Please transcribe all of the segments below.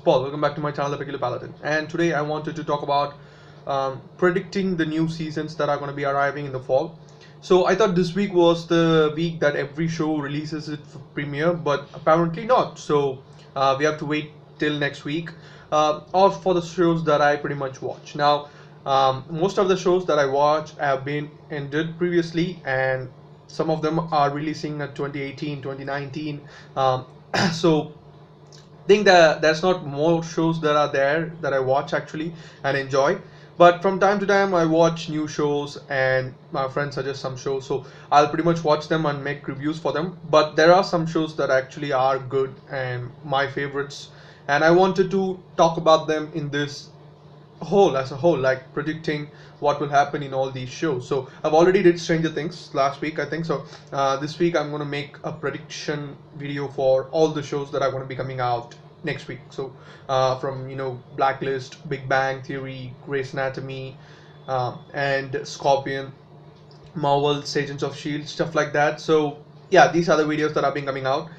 Paul. Welcome back to my channel, the Paladin. And today I wanted to talk about predicting the new seasons that are going to be arriving in the fall. So I thought this week was the week that every show releases its premiere, but apparently not. So we have to wait till next week, or for the shows that I pretty much watch. Now, most of the shows that I watch have been ended previously, and some of them are releasing at 2018, 2019. So think that there's not more shows that are there that I watch actually and enjoy. But from time to time, I watch new shows and my friends suggest some shows, so I'll pretty much watch them and make reviews for them. But there are some shows that actually are good and my favorites, and I wanted to talk about them in this as a whole, like predicting what will happen in all these shows. So I've already did Stranger Things last week, I think. So this week I'm going to make a prediction video for all the shows that are going to be coming out next week. So from Blacklist, Big Bang Theory, Grey's Anatomy, and Scorpion, Marvel's Agents of Shield, stuff like that. So yeah, these are the videos that have been coming out,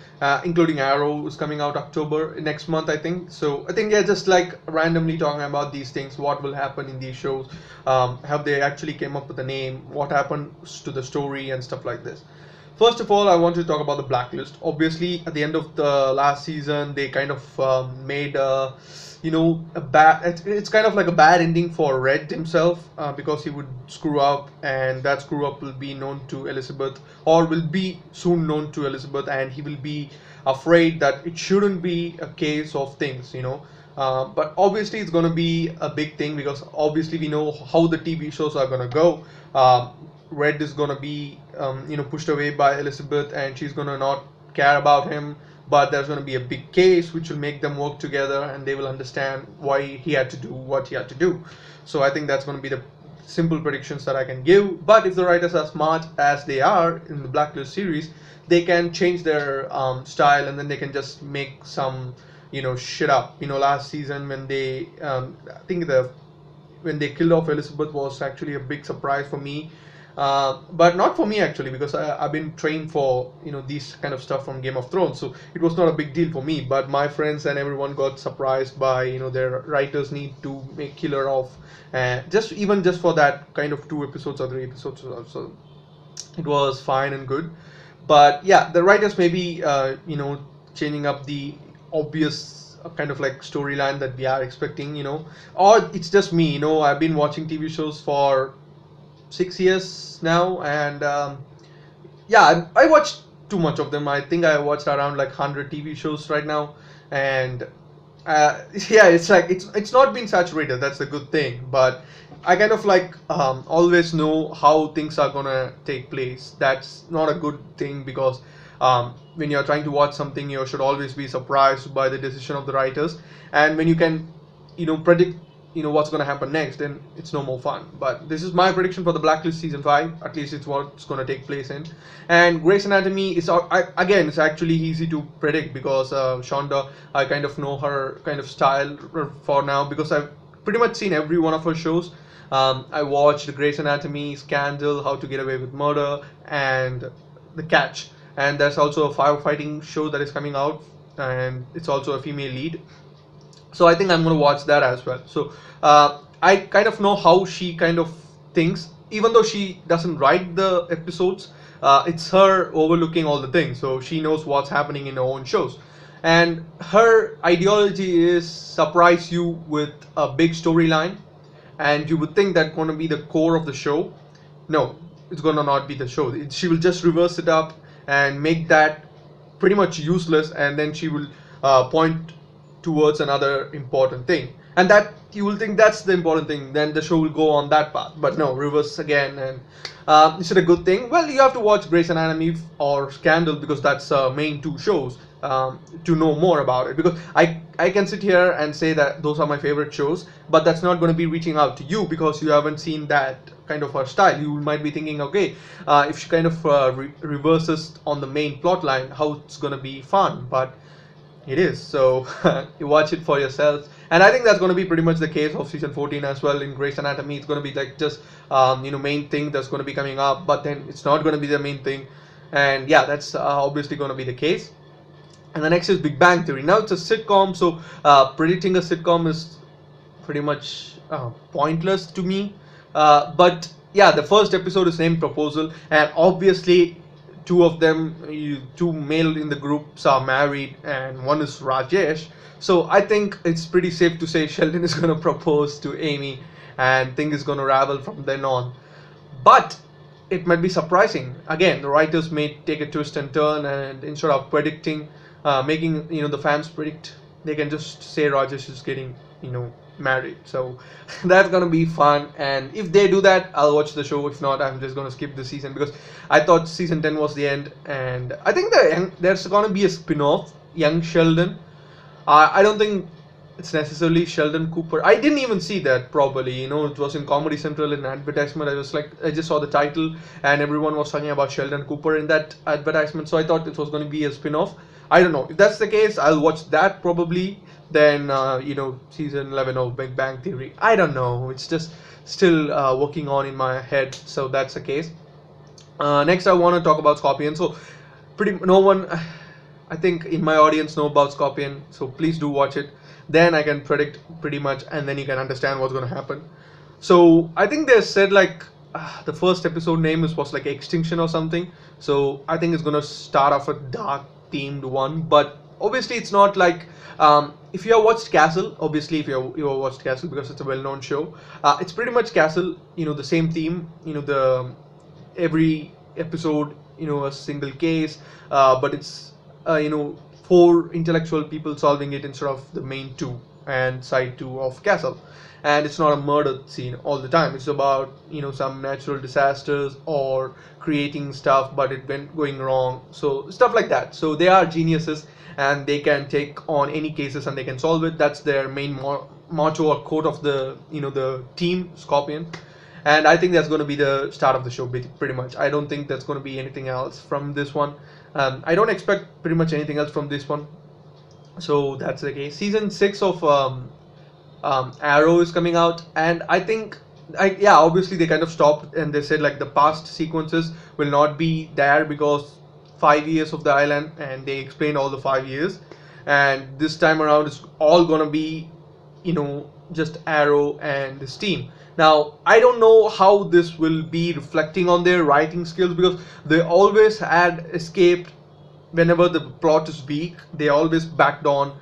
including Arrow is coming out October next month, I think. So I think, yeah, just like randomly talking about these things, what will happen in these shows, have they actually came up with a name, what happens to the story and stuff like this. First of all, I want to talk about the Blacklist. Obviously, at the end of the last season, they kind of made a bad. It's kind of like a bad ending for Red himself, because he would screw up, and that screw up will be known to Elizabeth, or will be soon known to Elizabeth, and he will be afraid that it shouldn't be a case of things, but obviously it's going to be a big thing, because obviously we know how the TV shows are going to go. Red is going to be pushed away by Elizabeth, and she's going to not care about him, but there's going to be a big case which will make them work together, and they will understand why he had to do what he had to do. So I think that's going to be the simple predictions that I can give. But if the writers are smart as they are in the Blacklist series, they can change their style, and then they can just make some shit up. Last season when they I think when they killed off Elizabeth was actually a big surprise for me. But not for me actually, because I've been trained for these kind of stuff from Game of Thrones, so it was not a big deal for me. But my friends and everyone got surprised by their writers need to make killer off, just for that kind of 2 episodes or 3 episodes. So it was fine and good. But yeah, the writers may be changing up the obvious kind of like storyline that we are expecting, or it's just me. I've been watching TV shows for 6 years now, and yeah, I watched too much of them. I think I watched around like 100 TV shows right now, and yeah, it's like it's not been saturated. That's a good thing, but I kind of like always know how things are gonna take place. That's not a good thing, because when you're trying to watch something, you should always be surprised by the decision of the writers, and when you can predict what's going to happen next, then it's no more fun. But this is my prediction for the Blacklist season 5. At least it's what's going to take place in. And Grey's Anatomy is again, it's actually easy to predict, because Shonda, I kind of know her kind of style for now, because I've pretty much seen every one of her shows. I watched Grey's Anatomy, Scandal, How to Get Away with Murder, and The Catch. And there's also a firefighting show that is coming out, and it's also a female lead. So I think I'm going to watch that as well. So I kind of know how she kind of thinks, even though she doesn't write the episodes. It's her overlooking all the things, so she knows what's happening in her own shows. And her ideology is surprise you with a big storyline, and you would think that's going to be the core of the show. No, it's going to not be the show. She will just reverse it up and make that pretty much useless, and then she will point towards another important thing, and that you will think that's the important thing, then the show will go on that path. But no, reverse again. And is it a good thing? Well, you have to watch Grey's Anatomy or Scandal, because that's main 2 shows, to know more about it. Because I can sit here and say that those are my favorite shows, but that's not going to be reaching out to you, because you haven't seen that kind of her style. You might be thinking, okay, if she kind of reverses on the main plot line, how it's going to be fun. But it is. So you watch it for yourself, and I think that's going to be pretty much the case of season 14 as well. In Grey's Anatomy, it's going to be like just main thing that's going to be coming up, but then it's not going to be the main thing. And yeah, that's obviously going to be the case. And the next is Big Bang Theory. Now it's a sitcom, so predicting a sitcom is pretty much pointless to me. But yeah, the first episode is named Proposal, and obviously two of them, two male in the groups are married, and one is Rajesh. So I think it's pretty safe to say Sheldon is going to propose to Amy, and thing is going to ravel from then on. But it might be surprising. Again, the writers may take a twist and turn, and instead of predicting, making the fans predict, they can just say Rajesh is getting married. So that's gonna be fun, and if they do that, I'll watch the show. If not, I'm just gonna skip the season, because I thought season 10 was the end, and I think there's gonna be a spin-off, Young Sheldon. I don't think it's necessarily Sheldon Cooper. I didn't even see that properly. It was in Comedy Central in advertisement. I just saw the title, and everyone was talking about Sheldon Cooper in that advertisement. So I thought it was going to be a spin-off. I don't know if that's the case. I'll watch that probably. Then season 11 of Big Bang Theory. I don't know. It's just still working on in my head. So that's the case. Next, I want to talk about Scorpion. So no one, I think in my audience know about Scorpion. So please do watch it. Then I can predict pretty much, and then you can understand what's going to happen. So I think they said like the first episode name was like Extinction or something. So I think it's going to start off a dark themed one, but obviously it's not like if you have watched Castle, obviously if you have watched Castle, because it's a well-known show, it's pretty much Castle, the same theme, the every episode, a single case, but it's 4 intellectual people solving it instead of the main 2 and side 2 of Castle. And it's not a murder scene all the time. It's about some natural disasters or creating stuff, but it went going wrong, so stuff like that. So they are geniuses, and they can take on any cases and they can solve it. That's their main motto or quote of the the team Scorpion. And I think that's going to be the start of the show pretty much. I don't think that's going to be anything else from this one. I don't expect pretty much anything else from this one. So that's the case. Season 6 of Arrow is coming out, and I think obviously they kind of stopped, and they said like the past sequences will not be there because 5 years of the island, and they explained all the 5 years, and this time around it's all gonna be just Arrow and this team. Now I don't know how this will be reflecting on their writing skills, because they always had escaped whenever the plot is weak. They always backed on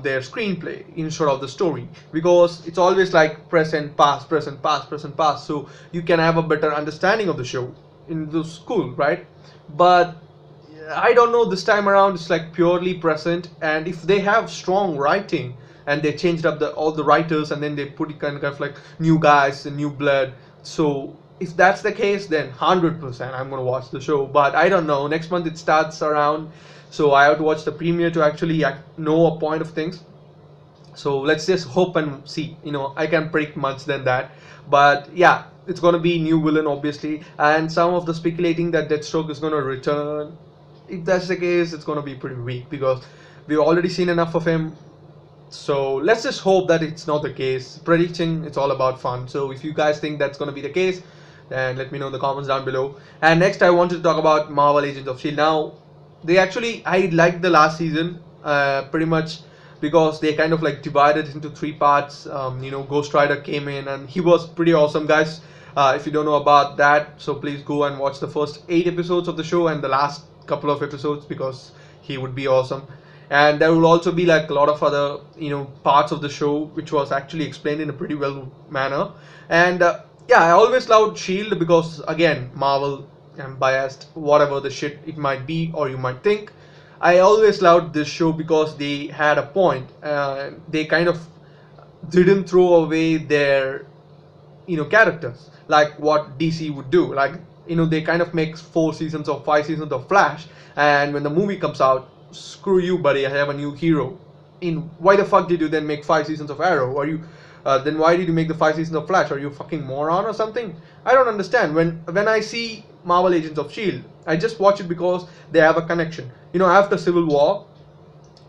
their screenplay instead of the story, because it's always like present, past, present, past, present, past, so you can have a better understanding of the show in the school, right? But I don't know, this time around it's like purely present, and if they have strong writing and they changed up all the writers, and then they put it kind of like new guys and new blood, so if that's the case, then 100% I'm gonna watch the show. But I don't know, next month it starts around, so I have to watch the premiere to actually know a point of things. So let's just hope and see. I can predict much than that, but yeah, it's gonna be new villain obviously, and some of the speculating that Deathstroke is gonna return. If that's the case, it's gonna be pretty weak because we've already seen enough of him. So let's just hope that it's not the case. Predicting, it's all about fun. So if you guys think that's going to be the case, then let me know in the comments down below. And next I want to talk about Marvel Agents of S.H.I.E.L.D. Now, I liked the last season pretty much, because they kind of like divided into 3 parts. Ghost Rider came in and he was pretty awesome, guys. If you don't know about that, so please go and watch the first 8 episodes of the show and the last couple of episodes, because he would be awesome. And there will also be like a lot of other parts of the show which was actually explained in a pretty well manner. And yeah, I always loved S.H.I.E.L.D. because again, Marvel, I'm biased, whatever the shit it might be or you might think, I always loved this show because they had a point. They kind of didn't throw away their characters like what DC would do. Like they kind of make 4 seasons or 5 seasons of Flash, and when the movie comes out, screw you buddy, I have a new hero. Why the fuck did you then make 5 seasons of Arrow? Are you then why did you make the 5 seasons of Flash? Are you a fucking moron or something? I don't understand. When I see Marvel Agents of S.H.I.E.L.D., I just watch it because they have a connection. After Civil War,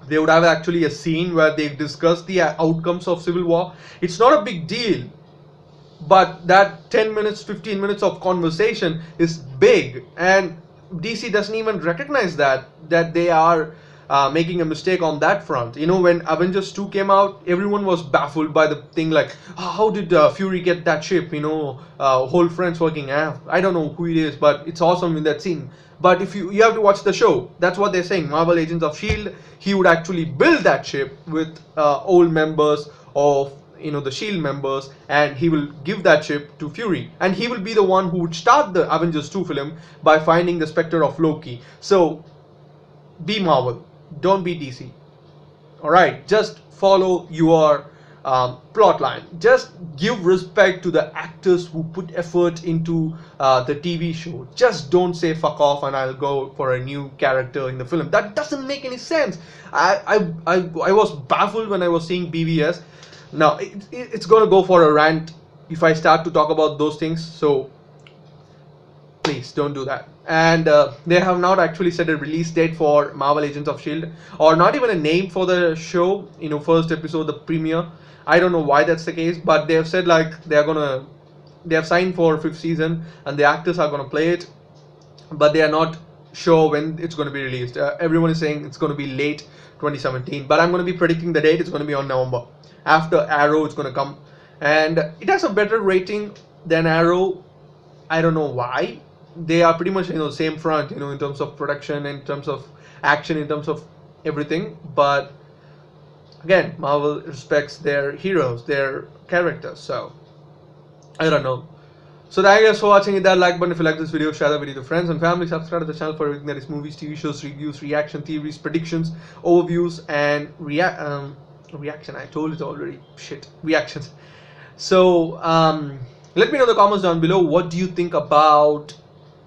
they would have actually a scene where they discuss the outcomes of Civil War. It's not a big deal, but that 10 minutes, 15 minutes of conversation is big, and DC doesn't even recognize that they are making a mistake on that front. You know, when Avengers 2 came out, everyone was baffled by the thing like, how did Fury get that ship? You know, whole friends working. I don't know who it is, but it's awesome in that scene. But if you have to watch the show, that's what they're saying. Marvel Agents of Shield, he would actually build that ship with old members of, you know, the Shield members, and he will give that ship to Fury, and he will be the one who would start the Avengers 2 film by finding the specter of Loki. So be Marvel, don't be DC. Alright, just follow your plot line. Just give respect to the actors who put effort into the TV show. Just don't say fuck off and I'll go for a new character in the film. That doesn't make any sense. I was baffled when I was seeing BVS. Now it's gonna go for a rant if I start to talk about those things, so please don't do that. And they have not actually set a release date for Marvel Agents of Shield, or not even a name for the show. You know, first episode, the premiere. I don't know why that's the case, but they have said like they have signed for 5th season and the actors are gonna play it, but they are not sure when it's going to be released. Everyone is saying it's going to be late 2017, but I'm going to be predicting the date. It's going to be on November. After Arrow, it's going to come, and it has a better rating than Arrow. I don't know why. They are pretty much, you know, same front, you know, in terms of production, in terms of action, in terms of everything. But again, Marvel respects their heroes, their characters. So I don't know. So thank you guys for watching. Hit that like button if you like this video, share the video to friends and family, subscribe to the channel for everything that is movies, TV shows, reviews, reaction, theories, predictions, overviews, and reaction. I told it already. Shit, reactions. So let me know in the comments down below, what do you think about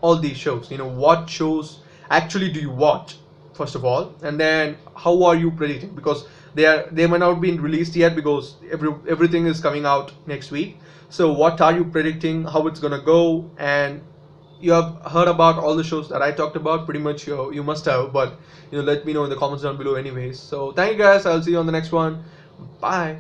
all these shows? You know, what shows actually do you watch, first of all, and then how are you predicting? Because they might not be released yet, because everything is coming out next week. So what are you predicting, how it's gonna go? And you have heard about all the shows that I talked about, pretty much. You must have, but you know, let me know in the comments down below anyways. So thank you guys, I'll see you on the next one. Bye.